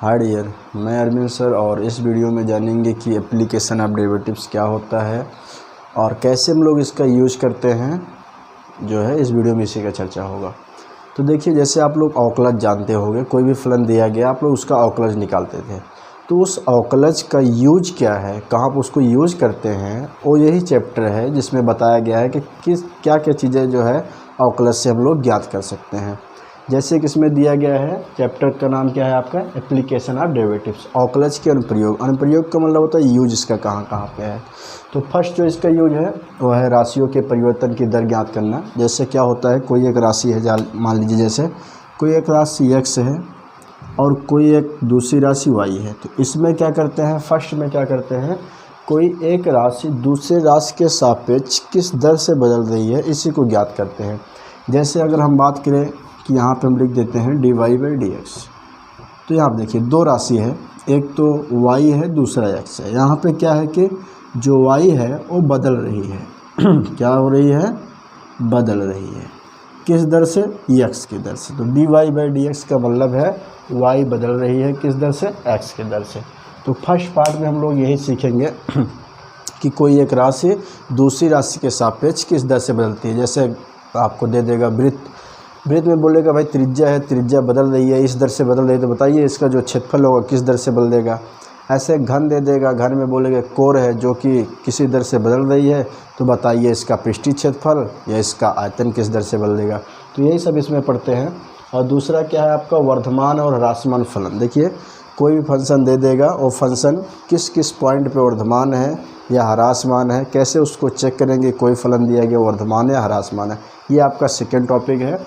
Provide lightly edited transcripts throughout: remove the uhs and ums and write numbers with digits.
Hi dear, मैं Arvind sir और इस वीडियो में जानेंगे कि एप्लीकेशन ऑफ डेरिवेटिव्स क्या होता है और कैसे हम लोग इसका यूज करते हैं। जो है इस वीडियो में इसी का चर्चा होगा। तो देखिए, जैसे आप लोग अवकलज जानते होंगे, कोई भी फलन दिया गया आप लोग उसका अवकलज निकालते थे। तो उस अवकलज का यूज क्या है, कहाँ पर उसको यूज करते हैं, वो यही चैप्टर है जिसमें बताया गया है कि क्या क्या चीज़ें जो है अवकलज से हम लोग ज्ञात कर सकते हैं। जैसे कि इसमें दिया गया है, चैप्टर का नाम क्या है आपका, एप्लीकेशन ऑफ डेरिवेटिव्स, अवकलज के अनुप्रयोग। अनुप्रयोग का मतलब होता है यूज, इसका कहाँ कहाँ पे है। तो फर्स्ट जो इसका यूज है वो है राशियों के परिवर्तन की दर ज्ञात करना। जैसे क्या होता है, कोई एक राशि है, मान लीजिए जैसे कोई एक राशि x है और कोई एक दूसरी राशि y है। तो इसमें क्या करते हैं, फर्स्ट में क्या करते हैं, कोई एक राशि दूसरे राशि के सापेक्ष किस दर से बदल रही है, इसी को ज्ञात करते हैं। जैसे अगर हम बात करें कि यहाँ पे हम लिख देते हैं dy/dx। तो यहाँ आप देखिए दो राशि है, एक तो y है, दूसरा x है। यहाँ पे क्या है कि जो y है वो बदल रही है क्या हो रही है, बदल रही है। किस दर से, x की दर से। तो dy/dx का मतलब है y बदल रही है किस दर से, x की दर से। तो फर्स्ट पार्ट में हम लोग यही सीखेंगे कि कोई एक राशि दूसरी राशि के सापेक्ष किस दर से बदलती है। जैसे आपको दे देगा वृत्त में बोलेगा भाई त्रिज्या है, त्रिज्या बदल रही है, इस दर से बदल रही है, तो बताइए इसका जो क्षेत्रफल होगा किस दर से बदलेगा। ऐसे घन दे देगा, घन में बोलेगा कोर है जो कि किसी दर से बदल रही है, तो बताइए इसका पृष्ठीय क्षेत्रफल या इसका आयतन किस दर से बदलेगा। तो यही सब इसमें पढ़ते हैं। और दूसरा क्या है आपका, वर्धमान और ह्रासमान फलन। देखिए कोई भी फंक्शन दे देगा, वो फंक्शन किस किस पॉइंट पे वर्धमान है या ह्रासमान है, कैसे उसको चेक करेंगे। कोई फलन दिया गया वर्धमान है ह्रासमान है, ये आपका सेकेंड टॉपिक है।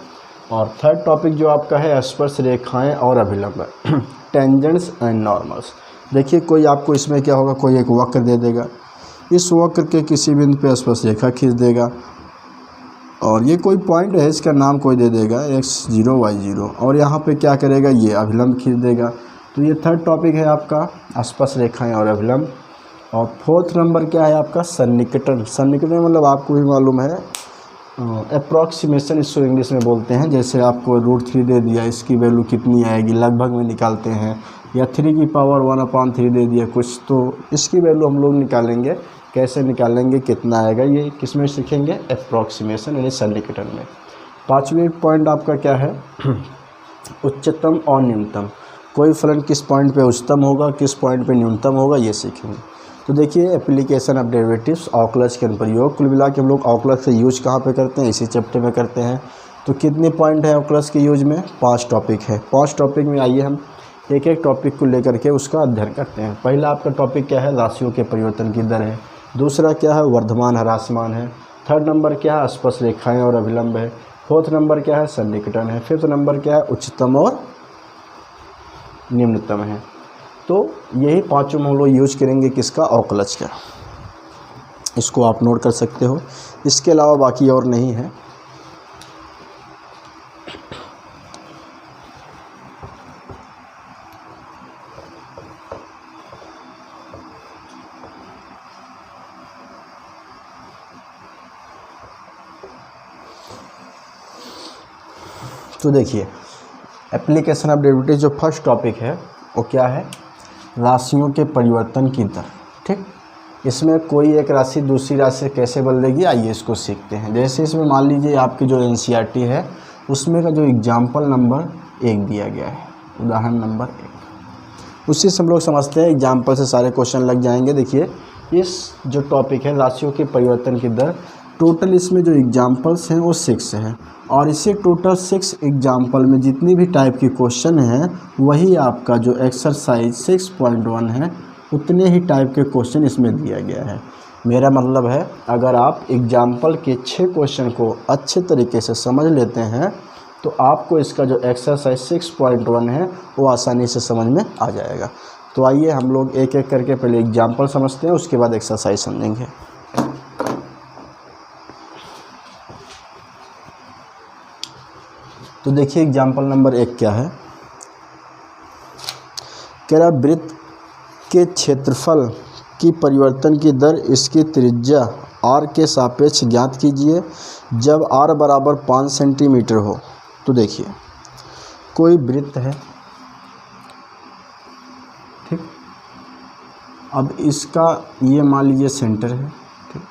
और थर्ड टॉपिक जो आपका है स्पर्श रेखाएं और अभिलंब टेंजेंट्स एंड नॉर्मल्स। देखिए कोई आपको इसमें क्या होगा, कोई एक वक्र दे देगा, इस वक्र के किसी बिंदु पे स्पर्श रेखा खींच देगा और ये कोई पॉइंट है, इसका नाम कोई दे देगा x0 y0 और यहाँ पे क्या करेगा, ये अभिलंब खींच देगा। तो ये थर्ड टॉपिक है आपका स्पर्श रेखाएं और अभिलंब। और फोर्थ नंबर क्या है आपका, सन्निकटन। सन्निकटन मतलब आपको भी मालूम है, अप्रॉक्सीमेशन इसको इंग्लिश में बोलते हैं। जैसे आपको √3 दे दिया, इसकी वैल्यू कितनी आएगी लगभग में निकालते हैं, या 3 की पावर 1/3 दे दिया कुछ, तो इसकी वैल्यू हम लोग निकालेंगे। कैसे निकालेंगे, कितना आएगा, ये किस में सीखेंगे, अप्रॉक्सीमेशन यानी सन्निकटन में। पाँचवें पॉइंट आपका क्या है, उच्चतम और न्यूनतम। कोई फलन किस पॉइंट पे उच्चतम होगा, किस पॉइंट पे न्यूनतम होगा, ये सीखेंगे। तो देखिए एप्लीकेशन ऑफ डेरिवेटिव्स, अवकलज के अनुप्रयोग। कुल मिला के हम लोग अवकलज से यूज कहाँ पे करते हैं, इसी चैप्टर में करते हैं। तो कितने पॉइंट है अवकलज के यूज में, 5 टॉपिक है। 5 टॉपिक में आइए हम एक एक टॉपिक को लेकर के उसका अध्ययन करते हैं। पहला आपका टॉपिक क्या है, राशियों के परिवर्तन की दर है। दूसरा क्या है, वर्धमान ह्रासमान है। थर्ड नंबर क्या है, स्पर्श रेखाएँ और अभिलंब है। फोर्थ नंबर क्या है, सन्निकटन है। फिफ्थ नंबर क्या है, उच्चतम और निम्नतम है। तो यही पांचों हम लोग यूज करेंगे किसका, अवकलज का। इसको आप नोट कर सकते हो, इसके अलावा बाकी और नहीं है। तो देखिए एप्लीकेशन ऑफ डेरिवेटिव जो फर्स्ट टॉपिक है वो क्या है, राशियों के परिवर्तन की दर। ठीक, इसमें कोई एक राशि दूसरी राशि से कैसे बदलेगी, आइए इसको सीखते हैं। जैसे इसमें मान लीजिए आपकी जो एनसीईआरटी है उसमें का जो एग्जाम्पल नंबर 1 दिया गया है, उदाहरण नंबर 1, उसी से हम लोग समझते हैं। एग्जाम्पल से सारे क्वेश्चन लग जाएंगे। देखिए इस जो टॉपिक है राशियों के परिवर्तन की दर, टोटल इसमें जो एग्जाम्पल्स हैं वो 6 हैं और इसे टोटल 6 एग्जाम्पल में जितनी भी टाइप की क्वेश्चन हैं वही आपका जो एक्सरसाइज 6.1 है उतने ही टाइप के क्वेश्चन इसमें दिया गया है। मेरा मतलब है अगर आप एग्जाम्पल के 6 क्वेश्चन को अच्छे तरीके से समझ लेते हैं तो आपको इसका जो एक्सरसाइज 6.1 है वो आसानी से समझ में आ जाएगा। तो आइए हम लोग एक एक करके पहले एग्जाम्पल समझते हैं, उसके बाद एक्सरसाइज समझेंगे। तो देखिए एग्जाम्पल नंबर 1 क्या है, कह रहा वृत्त के क्षेत्रफल की परिवर्तन की दर इसकी त्रिज्या r के सापेक्ष ज्ञात कीजिए जब r बराबर 5 सेंटीमीटर हो। तो देखिए कोई वृत्त है, ठीक। अब इसका ये मान लीजिए सेंटर है, ठीक,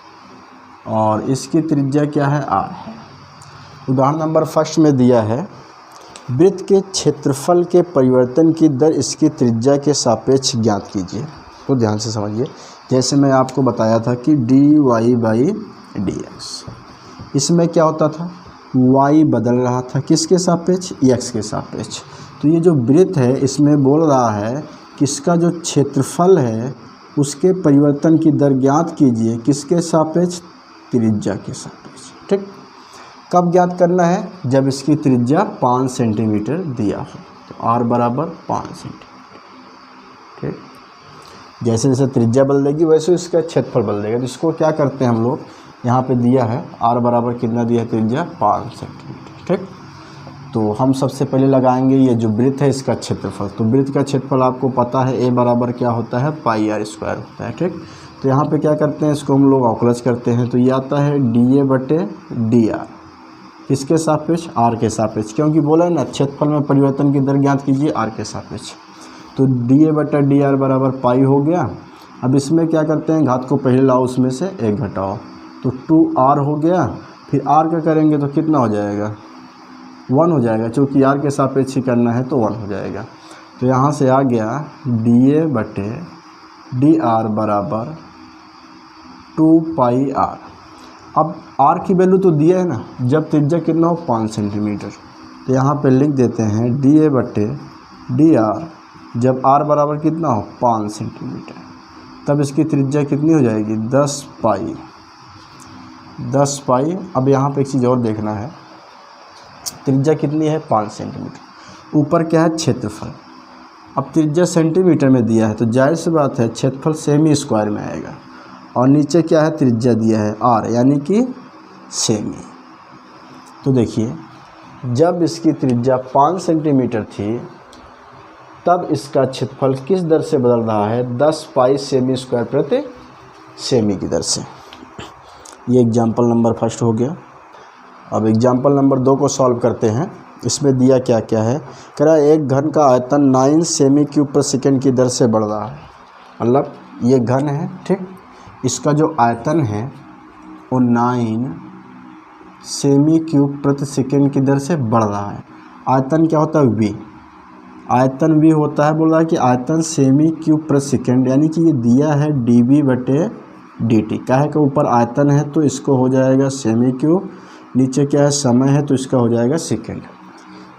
और इसकी त्रिज्या क्या है, r है। उदाहरण नंबर फर्स्ट में दिया है वृत्त के क्षेत्रफल के परिवर्तन की दर इसकी त्रिज्या के सापेक्ष ज्ञात कीजिए। तो ध्यान से समझिए, जैसे मैं आपको बताया था कि dy/dx, इसमें क्या होता था, y बदल रहा था किसके सापेक्ष, x के सापेक्ष। तो ये जो वृत्त है इसमें बोल रहा है कि इसका जो क्षेत्रफल है उसके परिवर्तन की दर ज्ञात कीजिए किसके सापेक्ष, त्रिज्या के सापेक्ष, ठीक। कब ज्ञात करना है, जब इसकी त्रिज्या 5 सेंटीमीटर दिया हो, तो r बराबर 5 सेंटीमीटर, ठीक। जैसे जैसे त्रिज्या बदलेगी वैसे इसका क्षेत्रफल बदलेगा। तो इसको क्या करते हैं हम लोग, यहाँ पे दिया है r बराबर कितना दिया है, त्रिज्या 5 सेंटीमीटर, ठीक। तो हम सबसे पहले लगाएंगे ये जो वृत्त है इसका क्षेत्रफल। तो वृत्त का क्षेत्रफल आपको पता है a बराबर क्या होता है, πr² होता है, ठीक। तो यहाँ पे क्या करते हैं, इसको हम लोग अवकलज करते हैं। तो ये आता है dA/dr, किसके सापेक्ष, r के सापेक्ष, क्योंकि बोला है ना क्षेत्रफल में परिवर्तन की दर ज्ञात कीजिए r के सापेक्ष। तो dA/dr बराबर पाई हो गया। अब इसमें क्या करते हैं, घात को पहले लाओ उसमें से 1 घटाओ, तो 2r हो गया। फिर r का करेंगे तो कितना हो जाएगा, 1 हो जाएगा, क्योंकि r के सापेक्ष ही करना है तो 1 हो जाएगा। तो यहाँ से आ गया dA/dr बराबर 2πr। अब r की वैल्यू तो दिया है ना, जब त्रिज्या कितना हो, 5 सेंटीमीटर। तो यहाँ पे लिख देते हैं dA/dr जब r बराबर कितना हो, 5 सेंटीमीटर, तब इसकी त्रिज्या कितनी हो जाएगी, 10 पाई। अब यहाँ पे एक चीज़ और देखना है, त्रिज्या कितनी है, 5 सेंटीमीटर। ऊपर क्या है, क्षेत्रफल। अब त्रिज्या सेंटीमीटर में दिया है तो जाहिर सी बात है क्षेत्रफल सेमी स्क्वायर में आएगा। और नीचे क्या है, त्रिज्या दिया है r, यानी कि सेमी। तो देखिए, जब इसकी त्रिज्या 5 सेंटीमीटर थी तब इसका क्षेत्रफल किस दर से बदल रहा है, 10 पाई सेमी स्क्वायर प्रति सेमी की दर से। ये एग्जाम्पल नंबर फर्स्ट हो गया। अब एग्जाम्पल नंबर 2 को सॉल्व करते हैं। इसमें दिया क्या क्या है, कह रहा है एक घन का आयतन 9 सेमी क्यूब पर सेकेंड की दर से बढ़ रहा है। मतलब ये घन है, ठीक, इसका जो आयतन है वो 9 सेमी क्यूब प्रति सेकेंड की दर से बढ़ रहा है। आयतन क्या होता है, v। आयतन v होता है, बोल रहा है कि आयतन सेमी क्यूब प्रति सेकेंड, यानी कि ये दिया है dV/dt। क्या है कि ऊपर आयतन है तो इसको हो जाएगा सेमी क्यूब, नीचे क्या है, समय है तो इसका हो जाएगा सेकेंड।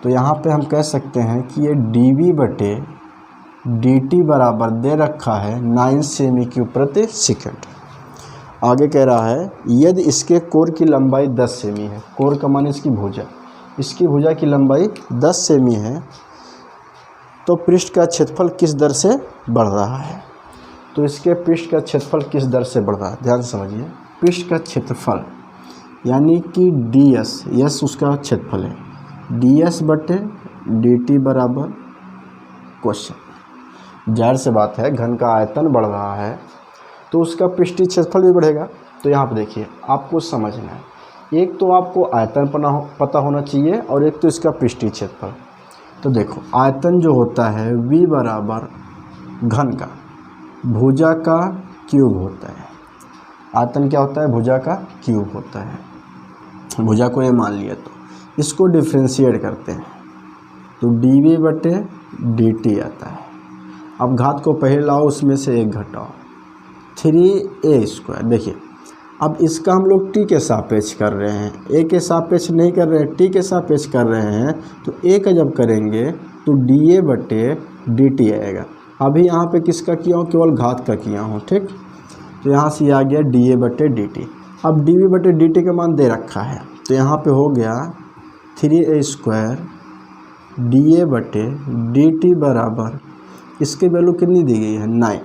तो यहाँ पे हम कह सकते हैं कि ये dV/dt बराबर दे रखा है 9 सेमी क्यूब प्रति सेकेंड। आगे कह रहा है यदि इसके कोर की लंबाई 10 सेमी है, कोर का मान इसकी भुजा, इसकी भुजा की लंबाई 10 सेमी है, तो पृष्ठ का क्षेत्रफल किस दर से बढ़ रहा है। तो इसके पृष्ठ का क्षेत्रफल किस दर से बढ़ रहा है, ध्यान से समझिए। पृष्ठ का क्षेत्रफल यानी कि ds, यस उसका क्षेत्रफल है, ds/dt बराबर क्वेश्चन। जाहिर से बात है घन का आयतन बढ़ रहा है तो उसका पृष्ठीय क्षेत्रफल भी बढ़ेगा। तो यहाँ पर देखिए, आपको समझना है, एक तो आपको आयतन पता होना चाहिए और एक तो इसका पृष्ठीय क्षेत्रफल। तो देखो, आयतन जो होता है v बराबर घन का भुजा का क्यूब होता है। आयतन क्या होता है, भुजा का क्यूब होता है। भुजा को ये मान लिया, तो इसको डिफ्रेंशिएट करते हैं तो dV/dt आता है। अब घात को पहले लाओ, उसमें से 1 घटाओ, 3a²। देखिए, अब इसका हम लोग t के सापेक्ष कर रहे हैं, a के सापेक्ष नहीं कर रहे हैं, t के सापेक्ष कर रहे हैं। तो a का जब करेंगे तो dA/dt आएगा। अभी यहाँ पे किसका किया हूँ, केवल घात का किया हूँ, ठीक। तो यहाँ से आ गया dA/dt। अब dV/dt का मान दे रखा है, तो यहाँ पे हो गया 3a² dA/dt बराबर, इसकी वैल्यू कितनी दी गई है, 9।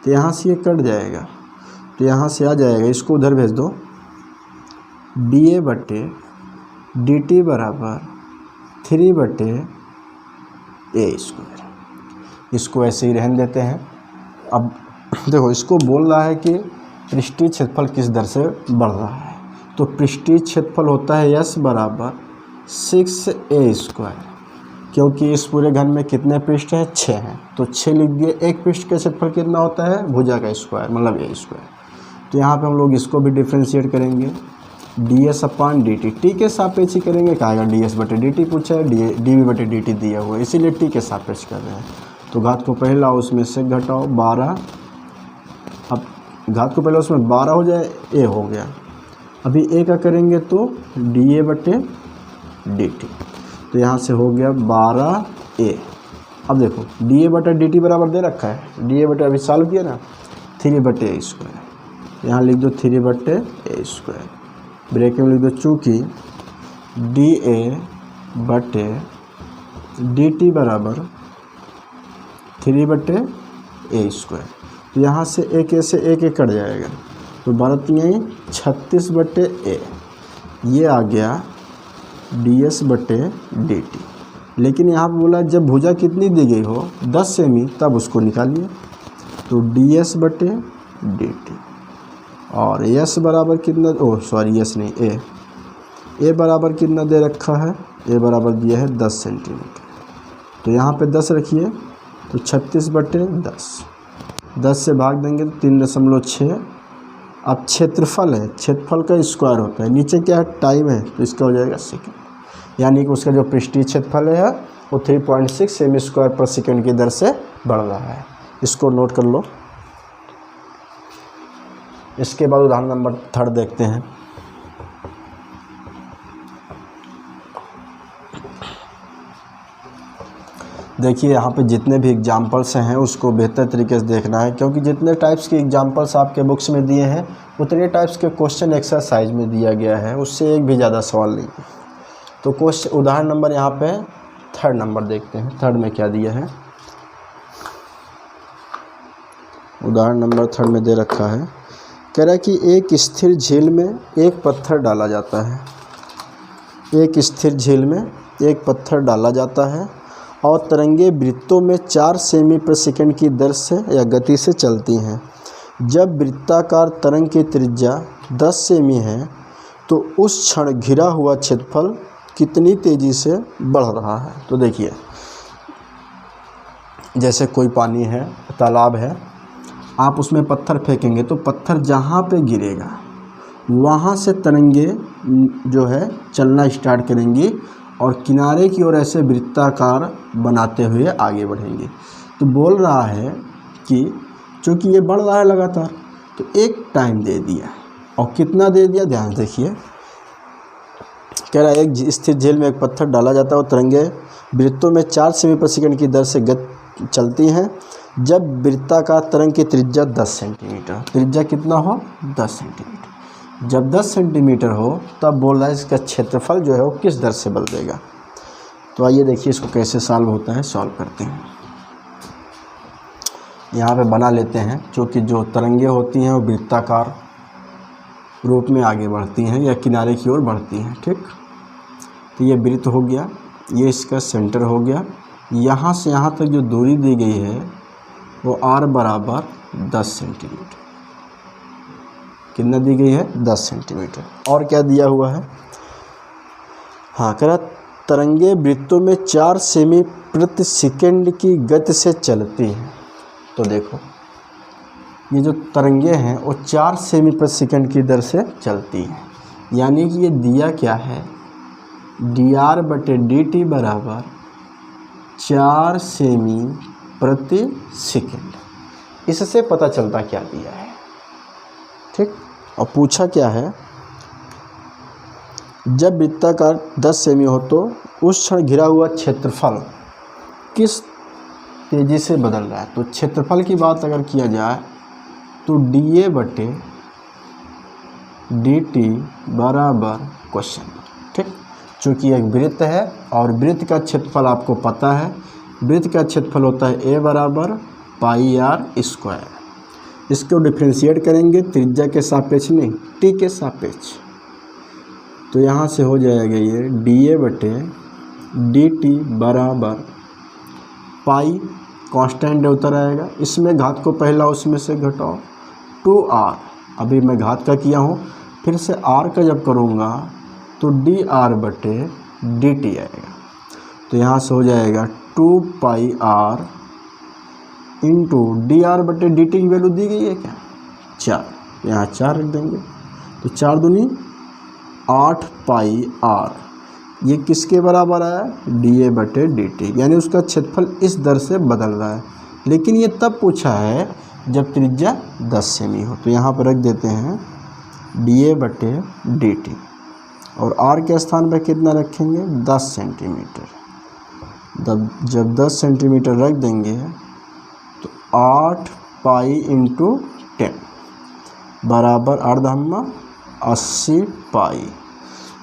तो यहाँ से ये कट जाएगा, तो यहाँ से आ जाएगा, इसको उधर भेज दो, dA/dt बराबर 3/a²। इसको ऐसे ही रहने देते हैं। अब देखो, इसको बोल रहा है कि पृष्ठीय क्षेत्रफल किस दर से बढ़ रहा है। तो पृष्ठीय क्षेत्रफल होता है S बराबर 6a²। क्योंकि इस पूरे घन में कितने पृष्ठ हैं, 6 हैं, तो 6 लिख दिए। एक पृष्ठ का क्षेत्रफल कितना होता है, भुजा का स्क्वायर मतलब ए स्क्वायर। तो यहाँ पे हम लोग इसको भी डिफ्रेंशिएट करेंगे, ds/dt, टी के सापेक्ष ही करेंगे। क्या आएगा, ds/dt पूछा है, dv/dt दिया हुआ है, इसीलिए टी के सापेक्ष कर रहे हैं। तो घात को पहला उसमें से घटाओ 12, अब घात को पहला उसमें 12 हो जाए, ए हो गया। अभी ए का करेंगे तो dA/dt, तो यहाँ से हो गया 12a। अब देखो dA/dt बराबर दे रखा है, dA/, अभी सॉल्व किया ना, 3/a²। यहाँ लिख दो 3/a², ब्रैकेट में लिख दो, चूँकि dA/dt बराबर 3/a², तो यहाँ से एक ए से एक कट जाएगा, तो 36/a, ये आ गया ds/dt। लेकिन यहाँ पर बोला जब भुजा कितनी दी गई हो 10 सेमी, तब उसको निकालिए। तो ds/dt और s बराबर कितना, s नहीं, a बराबर कितना दे रखा है, a बराबर दिया है 10 सेंटीमीटर। तो यहाँ पे 10 रखिए, तो 36/10, 10 से भाग देंगे तो 3.6। अब क्षेत्रफल है, क्षेत्रफल का स्क्वायर होता है, नीचे क्या है, टाइम है, तो इसका हो जाएगा सेकंड, यानी कि उसका जो पृष्ठीय क्षेत्रफल है वो 3.6 सेमी²/सेकंड की दर से बढ़ रहा है। इसको नोट कर लो। इसके बाद उदाहरण नंबर 3 देखते हैं। देखिए यहाँ पे जितने भी एग्जाम्पल्स हैं उसको बेहतर तरीके से देखना है, क्योंकि जितने टाइप्स के एग्जाम्पल्स आपके बुक्स में दिए हैं उतने टाइप्स के क्वेश्चन एक्सरसाइज में दिया गया है, उससे एक भी ज़्यादा सवाल नहीं। तो क्वेश्चन उदाहरण नंबर यहाँ पे 3 नंबर देखते हैं। 3 में क्या दिया है, उदाहरण नंबर 3 में दे रखा है, कह रहा है कि एक स्थिर झील में एक पत्थर डाला जाता है। एक स्थिर झील में एक पत्थर डाला जाता है और तरंगे वृत्तों में 4 सेमी/सेकंड की दर से या गति से चलती हैं। जब वृत्ताकार तरंग की त्रिज्या 10 सेमी है तो उस क्षण घिरा हुआ क्षेत्रफल कितनी तेज़ी से बढ़ रहा है। तो देखिए, जैसे कोई पानी है, तालाब है, आप उसमें पत्थर फेंकेंगे तो पत्थर जहाँ पे गिरेगा वहाँ से तरंगे जो है चलना स्टार्ट करेंगी और किनारे की ओर ऐसे वृत्ताकार बनाते हुए आगे बढ़ेंगे। तो बोल रहा है कि चूँकि ये बढ़ रहा है लगातार, तो एक टाइम दे दिया, और कितना दे दिया ध्यान देखिए। कह रहा है एक स्थिर झील में एक पत्थर डाला जाता है और तरंगे वृत्तों में 4 सेमी/सेकंड की दर से चलती हैं। जब वृत्ताकार तरंग की त्रिज्या 10 सेंटीमीटर, त्रिज्या कितना हो 10 सेंटीमीटर, जब 10 सेंटीमीटर हो तब बोल रहा है इसका क्षेत्रफल जो है वो किस दर से बदलेगा। तो आइए देखिए इसको कैसे सॉल्व होता है, सॉल्व करते हैं। यहाँ पे बना लेते हैं, क्योंकि जो तरंगे होती हैं वो वृत्ताकार रूप में आगे बढ़ती हैं या किनारे की ओर बढ़ती हैं, ठीक। तो ये वृत्त हो गया, ये इसका सेंटर हो गया, यहाँ से यहाँ तक जो दूरी दी गई है वो r बराबर 10 सेंटीमीटर। कितना दी गई है 10 सेंटीमीटर। और क्या दिया हुआ है, हाँ, कह रहा तरंगे वृत्तों में 4 सेमी/सेकंड की गति से चलती हैं। तो देखो ये जो तरंगे हैं वो 4 सेमी/सेकंड की दर से चलती हैं, यानी कि ये दिया क्या है, dr/dt बराबर 4 सेमी/सेकंड। इससे पता चलता क्या दिया है, ठीक। और पूछा क्या है, जब वृत्ताकार 10 सेमी हो तो उस क्षण घिरा हुआ क्षेत्रफल किस तेज़ी से बदल रहा है। तो क्षेत्रफल की बात अगर किया जाए तो dA/dt बराबर क्वेश्चन, ठीक। चूँकि एक वृत्त है और वृत्त का क्षेत्रफल आपको पता है, वृत्त का क्षेत्रफल होता है a बराबर πr²। इसको डिफ्रेंशिएट करेंगे त्रिज्या के सापेक्ष नहीं, t के सापेक्ष। तो यहाँ से हो जाएगा ये dA/dt बराबर पाई, कांस्टेंट उतर आएगा, इसमें घात को पहला उसमें से घटाओ 2r। अभी मैं घात का किया हूँ, फिर से r का जब करूँगा तो dr/dt आएगा। तो यहाँ से हो जाएगा 2πr इंटू dr/dt की वैल्यू दी गई है क्या 4, यहाँ 4 रख देंगे तो 4 दूनी 8πr, ये किसके बराबर आया dA/dt, यानी उसका क्षेत्रफल इस दर से बदल रहा है। लेकिन ये तब पूछा है जब त्रिज्या 10 सेमी हो। तो यहाँ पर रख देते हैं dA/dt और r के स्थान पर कितना रखेंगे 10 सेंटीमीटर। जब 10 सेंटीमीटर रख देंगे तो 8π इंटू 10 बराबर अर्धम्मा 80π।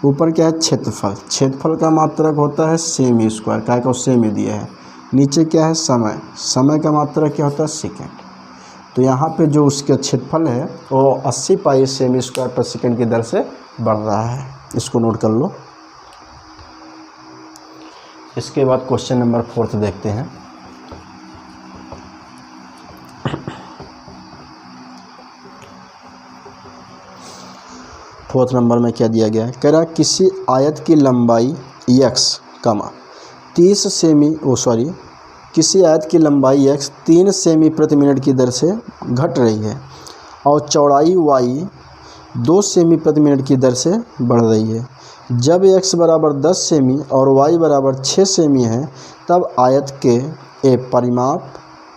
ऊपर क्या है क्षेत्रफल, क्षेत्रफल का मात्रक होता है सेमी स्क्वायर, क्या का सेमी दिया है। नीचे क्या है समय, समय का मात्रक क्या होता है सेकेंड। तो यहाँ पे जो उसका क्षेत्रफल है वो 80π सेमी स्क्वायर पर सेकेंड की दर से बढ़ रहा है, इसको नोट कर लो। इसके बाद क्वेश्चन नंबर 4 देखते हैं। फोर्थ नंबर में क्या दिया गया है, कह रहा किसी आयत की लंबाई x, किसी आयत की लंबाई x 3 सेमी प्रति मिनट की दर से घट रही है और चौड़ाई y 2 सेमी प्रति मिनट की दर से बढ़ रही है। जब x बराबर 10 सेमी और y बराबर 6 सेमी है तब आयत के ए परिमाप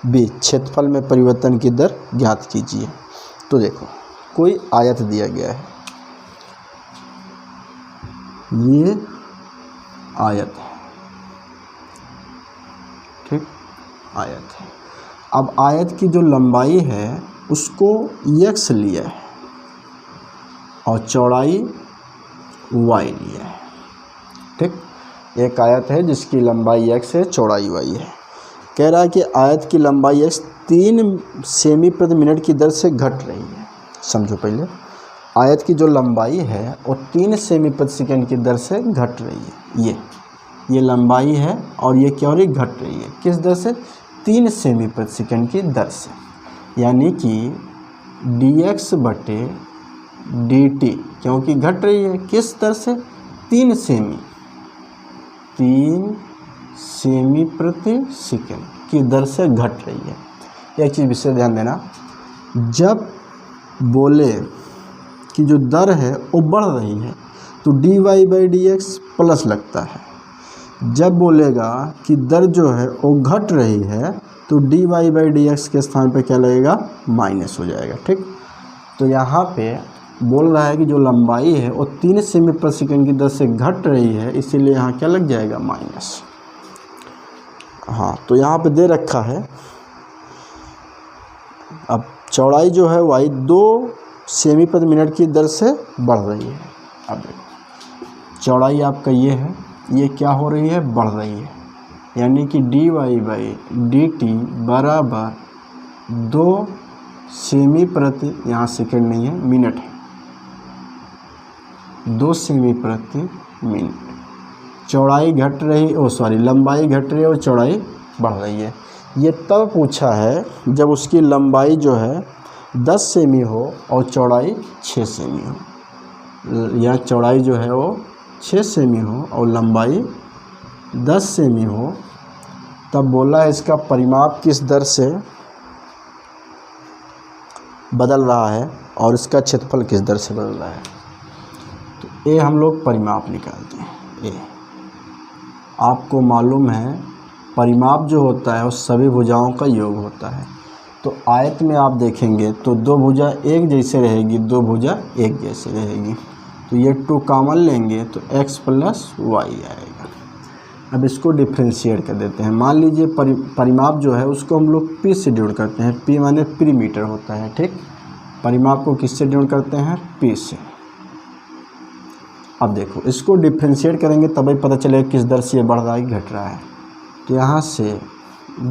b क्षेत्रफल में परिवर्तन की दर ज्ञात कीजिए। तो देखो कोई आयत दिया गया है, ये आयत है, ठीक, आयत है। अब आयत की जो लंबाई है उसको x लिया है और चौड़ाई y लिया है, ठीक। एक आयत है जिसकी लंबाई x है, चौड़ाई y है। कह रहा है कि आयत की लंबाई x 3 सेमी प्रति मिनट की दर से घट रही है। समझो पहले, आयत की जो लंबाई है वो 3 सेमी प्रति सेकंड की दर से घट रही है। ये लंबाई है और ये क्या हो रही घट रही है, किस दर से 3 सेमी प्रति सेकंड की दर से, यानी कि dx/dt क्योंकि घट रही है किस दर से 3 सेमी प्रति सेकंड की दर से घट रही है। एक चीज़ विशेष ध्यान देना, जब बोले कि जो दर है वो बढ़ रही है तो dy/dx प्लस लगता है। जब बोलेगा कि दर जो है वो घट रही है तो dy/dx के स्थान पे क्या लगेगा माइनस हो जाएगा, ठीक। तो यहाँ पे बोल रहा है कि जो लंबाई है वो 3 सेमी प्रति सेकंड की दर से घट रही है, इसीलिए यहाँ क्या लग जाएगा माइनस। हाँ, तो यहाँ पे दे रखा है। अब चौड़ाई जो है y 2 सेमी प्रति मिनट की दर से बढ़ रही है। अब देखो चौड़ाई आपका ये है, ये क्या हो रही है बढ़ रही है, यानी कि dy/dt बराबर 2 सेमी प्रति, यहाँ सेकंड नहीं है मिनट है, 2 सेमी प्रति मिनट। चौड़ाई घट रही लंबाई घट रही है और चौड़ाई बढ़ रही है। ये तब पूछा है जब उसकी लंबाई जो है 10 सेमी हो और चौड़ाई 6 सेमी हो, या चौड़ाई जो है वो 6 सेमी हो और लंबाई 10 सेमी हो, तब बोला है इसका परिमाप किस दर से बदल रहा है और इसका क्षेत्रफल किस दर से बदल रहा है। तो ए हम लोग परिमाप निकालते हैं। ए आपको मालूम है परिमाप जो होता है वो सभी भुजाओं का योग होता है। तो आयत में आप देखेंगे तो 2 भुजा एक जैसे रहेगी, 2 भुजा एक जैसे रहेगी। तो ये 2 कॉमन लेंगे तो x + y आएगा। अब इसको डिफ्रेंशिएट कर देते हैं। मान लीजिए परिमाप जो है उसको हम लोग p से डिनोट करते हैं। p माने प्रीमीटर होता है, ठीक। परिमाप को किससे डिनोट करते हैं p से। अब देखो इसको डिफ्रेंशिएट करेंगे तभी पता चलेगा किस दर से ये बढ़ रहा है घट रहा है। तो यहाँ से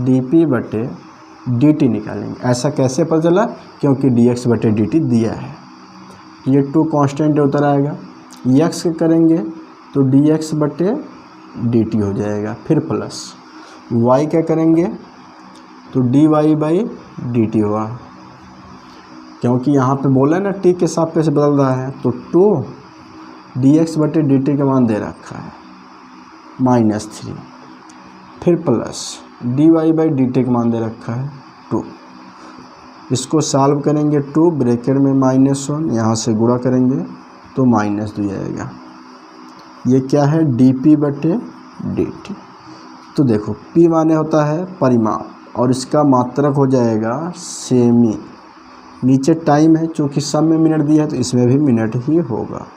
dp/dt निकालेंगे। ऐसा कैसे पता चला, क्योंकि dx/dt दिया है। ये 2 कांस्टेंट उतर आएगा, x करेंगे तो dx/dt हो जाएगा, फिर प्लस y क्या करेंगे तो dy/dt हुआ, क्योंकि यहाँ पे बोला है ना t के सापेक्ष से बदल रहा है। तो 2 dx/dt का मान दे रखा है -3, फिर plus D Y by D T का मान दे रखा है 2। इसको सॉल्व करेंगे 2 ब्रैकेट में -1, यहाँ से गुणा करेंगे तो -2 आएगा। ये क्या है डी पी बटे डी टी। तो देखो पी माने होता है परिमाप और इसका मात्रक हो जाएगा सेमी। नीचे टाइम है, चूँकि सब में मिनट दिया है तो इसमें भी मिनट ही होगा।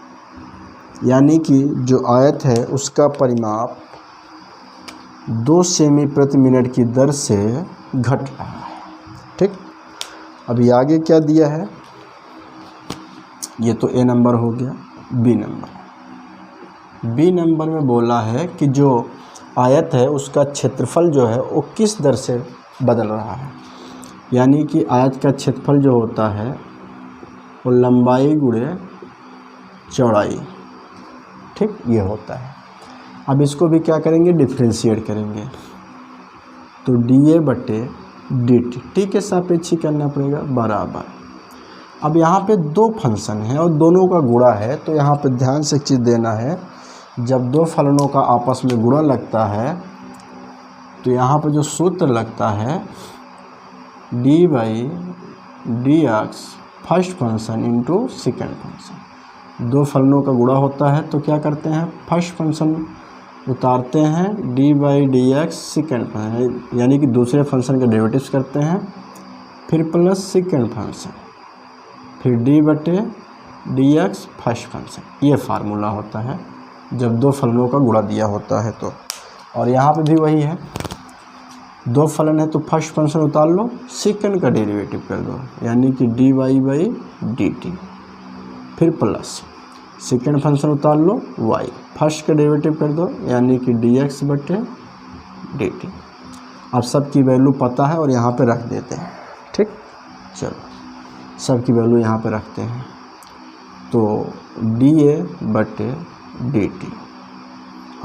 यानी कि जो आयत है उसका परिमाप 2 सेमी प्रति मिनट की दर से घट रहा है। ठीक, अभी आगे क्या दिया है, ये तो ए नंबर हो गया। बी नंबर में बोला है कि जो आयत है उसका क्षेत्रफल जो है वो किस दर से बदल रहा है। यानी कि आयत का क्षेत्रफल जो होता है वो लंबाई गुणे चौड़ाई, ठीक, ये होता है। अब इसको भी क्या करेंगे, डिफ्रेंशिएट करेंगे। तो डी ए बटे डी टी, टी के सापेक्ष करना पड़ेगा बराबर। अब यहाँ पे 2 फंक्शन हैं और दोनों का गुणा है, तो यहाँ पे ध्यान से एक चीज़ देना है, जब 2 फलनों का आपस में गुणा लगता है तो यहाँ पे जो सूत्र लगता है D by D x first function into second function. 2 फलनों का गुणा होता है तो क्या करते हैं, फर्स्ट फंक्शन उतारते हैं D by D x second function, यानी कि दूसरे फंक्शन का डेरिवेटिव्स करते हैं, फिर प्लस सेकेंड फंक्शन, फिर डी बटे डी एक्स फर्स्ट फंक्शन। ये फार्मूला होता है जब 2 फलनों का गुणा दिया होता है तो। और यहाँ पे भी वही है, 2 फलन है तो फर्स्ट फंक्शन उतार लो, सेकंड का डेरिवेटिव कर दो, यानी कि D Y by D T, फिर प्लस सेकंड फंक्शन उतार लो y, फर्स्ट का डेरिवेटिव कर दो, यानी कि डी एक्स बटे डी टी। अब सब की वैल्यू पता है और यहाँ पे रख देते हैं। ठीक, चलो सब की वैल्यू यहाँ पे रखते हैं। तो डी ए बटे डी टी।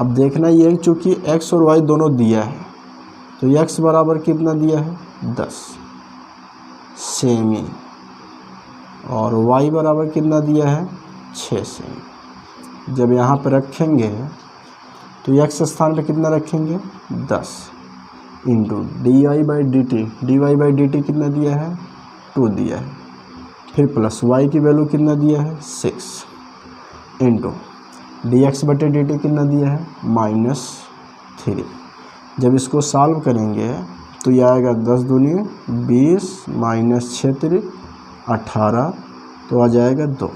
अब देखना ये है चूँकि x और y दोनों दिया है तो x बराबर कितना दिया है 10 सेमी, और y बराबर कितना दिया है 6 सेमी। जब यहाँ पर रखेंगे तो x स्थान पे कितना रखेंगे 10 into D Y by D T. D Y by D T कितना दिया है 2 दिया है, फिर प्लस y की वैल्यू कितना दिया है 6 इंटू डी एक्स बटे डी टी कितना दिया है -3। जब इसको सॉल्व करेंगे तो ये आएगा 10 दूनी 20 -6 तिरिक 18, तो आ जाएगा 2।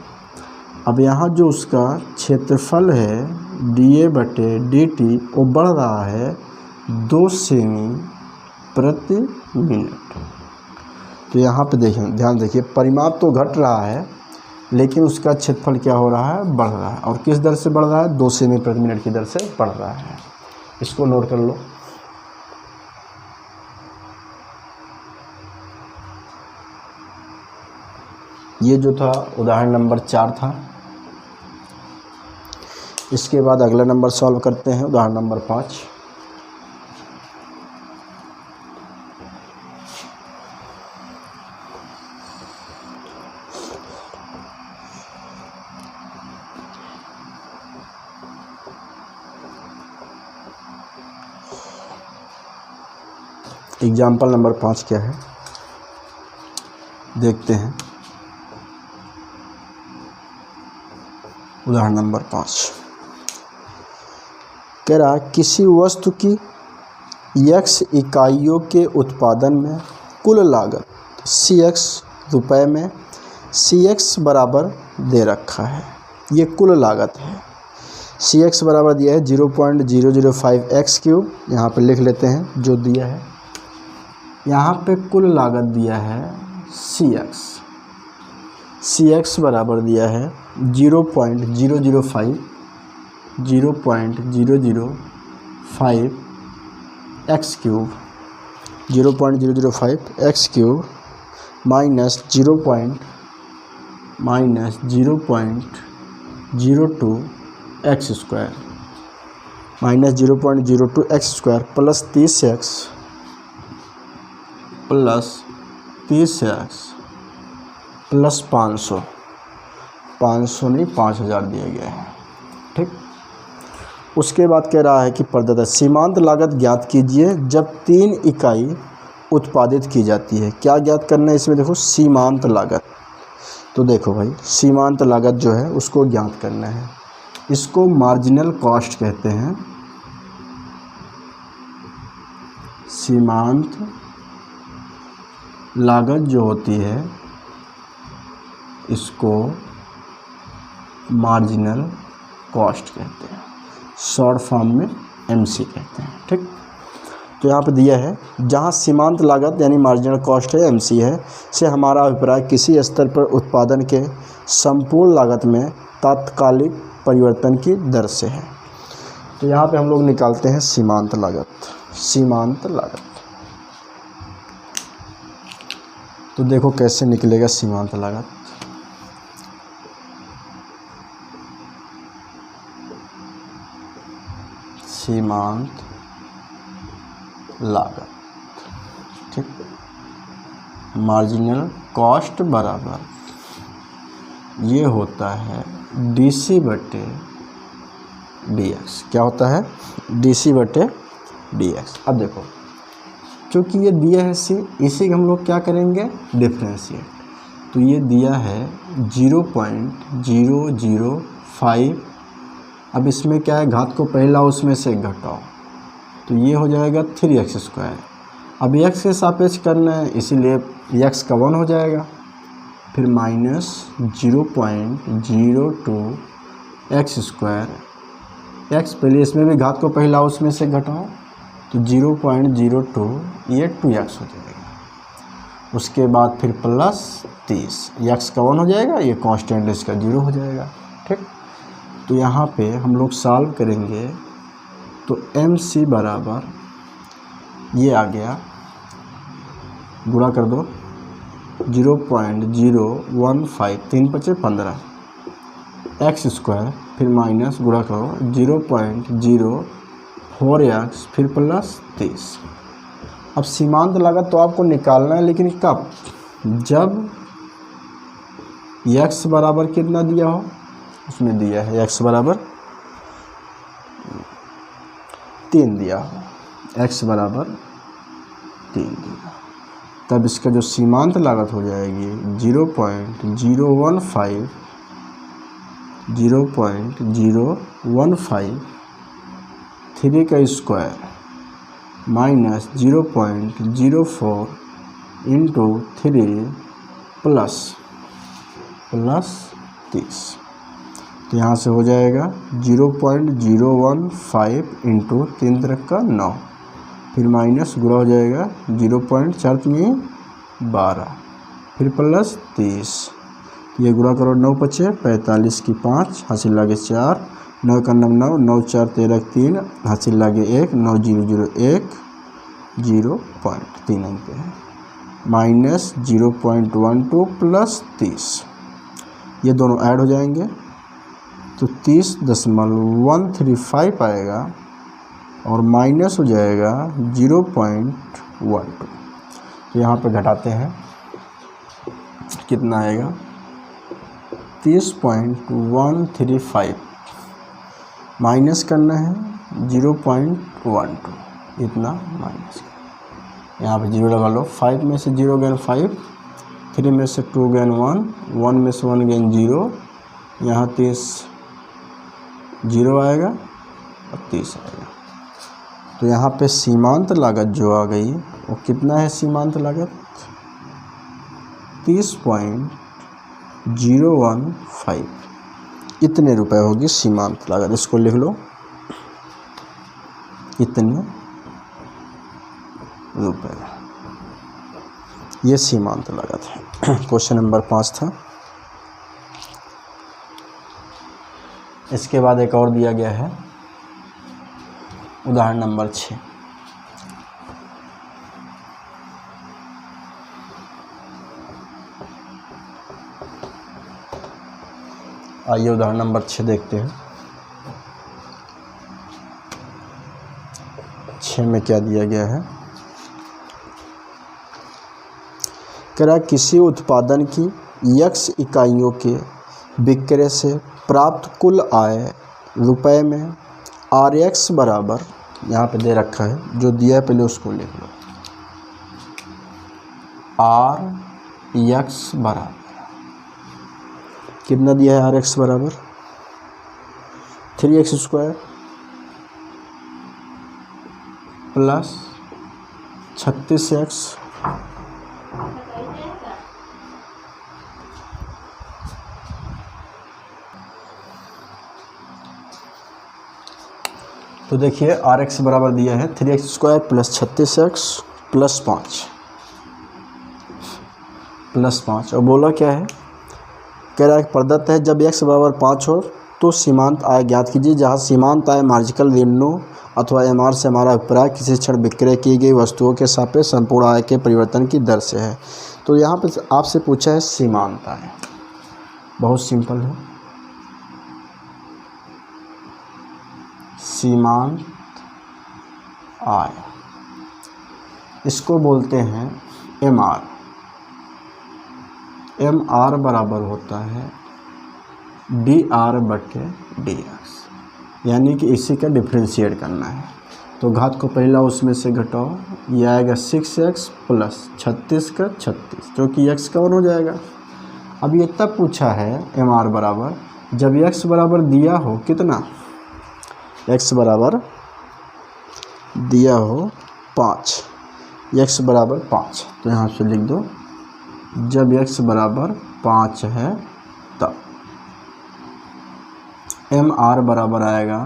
अब यहाँ जो उसका क्षेत्रफल है डी ए बटे डी टी वो बढ़ रहा है 2 सेमी प्रति मिनट। तो यहाँ पे देखें, ध्यान देखिए, परिमाप तो घट रहा है लेकिन उसका क्षेत्रफल क्या हो रहा है, बढ़ रहा है। और किस दर से बढ़ रहा है, 2 सेमी प्रति मिनट की दर से बढ़ रहा है। इसको नोट कर लो। ये जो था उदाहरण नंबर 4 था। इसके बाद अगला नंबर सॉल्व करते हैं, उदाहरण नंबर 5। एग्जाम्पल नंबर 5 क्या है देखते हैं। उदाहरण नंबर 5 कह रहा किसी वस्तु की x इकाइयों के उत्पादन में कुल लागत cx रुपए में cx बराबर दे रखा है। ये कुल लागत है। cx बराबर दिया है 0.005 x³। यहाँ पे लिख लेते हैं जो दिया है। यहाँ पे कुल लागत दिया है cx बराबर दिया है 0.005 x³ 0.005 x³ minus 0.02 x² minus 0.02 x² plus 30x plus 30x plus 500 नहीं 5000 दिया गया है। ठीक, उसके बाद कह रहा है कि प्रदत्त सीमांत लागत ज्ञात कीजिए जब 3 इकाई उत्पादित की जाती है। क्या ज्ञात करना है इसमें, देखो सीमांत लागत। तो देखो भाई सीमांत लागत जो है उसको ज्ञात करना है, इसको मार्जिनल कॉस्ट कहते हैं। सीमांत लागत जो होती है इसको मार्जिनल कॉस्ट कहते हैं, शॉर्ट फॉर्म में एमसी कहते हैं। ठीक, तो यहाँ पे दिया है जहाँ सीमांत लागत यानी मार्जिनल कॉस्ट है एमसी है से हमारा अभिप्राय किसी स्तर पर उत्पादन के संपूर्ण लागत में तात्कालिक परिवर्तन की दर से है। तो यहाँ पे हम लोग निकालते हैं सीमांत लागत। सीमांत लागत तो देखो कैसे निकलेगा सीमांत लागत। सीमांत लागत, ठीक, मार्जिनल कॉस्ट बराबर ये होता है डीसी बटे डीएक्स। क्या होता है, डीसी बटे डीएक्स। अब देखो क्योंकि ये दिया है सी, इसी हम लोग क्या करेंगे, डिफ्रेंशिएट। तो ये दिया है 0.005। अब इसमें क्या है, घात को पहला उसमें से घटाओ तो ये हो जाएगा 3x²। अब x के सापेक्ष करना है इसीलिए x का 1 हो जाएगा, फिर माइनस 0.02 x²। x पहले इसमें भी घात को पहला उसमें से घटाओ तो 0.02, ये 2x हो जाएगा। उसके बाद फिर प्लस 30, x का 1 हो जाएगा, ये कांस्टेंट इसका 0 हो जाएगा। ठीक, तो यहाँ पे हम लोग सॉल्व करेंगे तो MC बराबर ये आ गया, गुणा कर दो 0.015, 3 × 15 x², फिर माइनस गुणा करो 0.04x, फिर प्लस 30। अब सीमांत लागत तो आपको निकालना है, लेकिन कब, जब x बराबर कितना दिया हो, उसमें दिया है x बराबर 3 दिया हो, x बराबर 3 दिया, तब इसका जो सीमांत लागत हो जाएगी 0.015 3 का स्क्वायर माइनस 0.04 इंटू 3 प्लस 30। तो यहाँ से हो जाएगा 0.015 इंटू 3 × 9, फिर माइनस गुणा हो जाएगा 0.4 फिर प्लस 30। ये गुणा करो 9 × 5 45 की 5 हासिल लागे 4, 9 का 9 9, 9 4 13 3 हासिल लागे 1, 9 0 0 1 0.3 अंक पे है, माइनस 0.12 प्लस 30। ये दोनों ऐड हो जाएंगे तो 30.135 आएगा और माइनस हो जाएगा 0.12। तो यहाँ पे घटाते हैं कितना आएगा 30.135, माइनस करना है 0.12, इतना माइनस। यहाँ पे 0 लगा लो, 5 में से 0 गैन 5, 3 में से 2 गैन 1, 1 में से 1 गैन 0, यहाँ 30 0 आएगा और 30 आएगा। तो यहाँ पे सीमांत लागत जो आ गई वो कितना है, सीमांत लागत 30.015, इतने रुपए होगी सीमांत लागत। इसको लिख लो, इतने रुपए, ये सीमांत लागत है। क्वेश्चन नंबर 5 था। इसके बाद एक और दिया गया है, उदाहरण नंबर 6। आइए उदाहरण नंबर 6 देखते हैं। 6 में क्या दिया गया है, कह रहा किसी उत्पादन की x इकाइयों के विक्रय से प्राप्त कुल आय रुपए में आर एक्स बराबर, यहाँ पे दे रखा है, जो दिया है पहले उसको लिख लो। आर एक्स बराबर कितना दिया है? आर एक्स बराबर 3x² प्लस 36x तो देखिए आर एक्स बराबर दिया है 3x² प्लस 36x प्लस 5 और बोला क्या है? कह रहा है प्रदत्त है जब x बराबर 5 हो तो सीमांत आय ज्ञात कीजिए, जहाँ सीमांत आय मार्जिकल ऋणों अथवा MR से हमारा अभिप्राय किसी क्षण विक्रय की गई वस्तुओं के सापेक्ष संपूर्ण आय के परिवर्तन की दर से है। तो यहाँ पे आपसे पूछा है सीमांत आय, बहुत सिंपल है। सीमांत आय इसको बोलते हैं MR। MR बराबर होता है dr/dx, यानी कि इसी का डिफ्रेंशिएट करना है। तो घात को पहला उसमें से घटाओ, यह आएगा 6x प्लस 36 का 36, जो कि x का 1 हो जाएगा। अब ये तब पूछा है MR बराबर जब x बराबर दिया हो कितना? x बराबर दिया हो 5, x बराबर 5, तो यहाँ से लिख दो जब x बराबर 5 है तब MR बराबर आएगा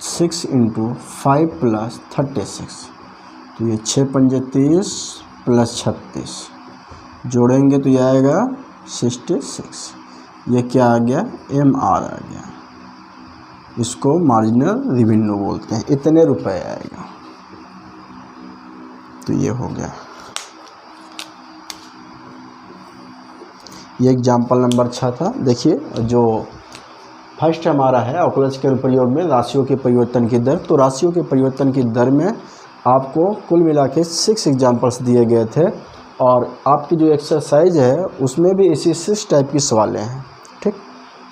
6 × 5 प्लस 36, तो ये 6 पंजे 30 प्लस 36 जोड़ेंगे तो ये आएगा 66। ये क्या आ गया? MR आ गया। इसको मार्जिनल रेवेन्यू बोलते हैं। इतने रुपए आएगा, तो ये हो गया। ये एग्जाम्पल नंबर 6 था। देखिए जो फर्स्ट हमारा है अवकलज के प्रयोग में राशियों के परिवर्तन की दर, तो राशियों के परिवर्तन की दर में आपको कुल मिला के 6 एग्जाम्पल्स दिए गए थे और आपकी जो एक्सरसाइज है उसमें भी इसी 6 टाइप की सवालें हैं। ठीक,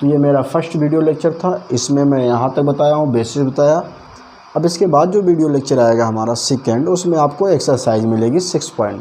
तो ये मेरा फर्स्ट वीडियो लेक्चर था। इसमें मैं यहाँ तक बताया हूँ, बेसिस बताया। अब इसके बाद जो वीडियो लेक्चर आएगा हमारा सेकेंड, उसमें आपको एक्सरसाइज मिलेगी 6 पॉइंट।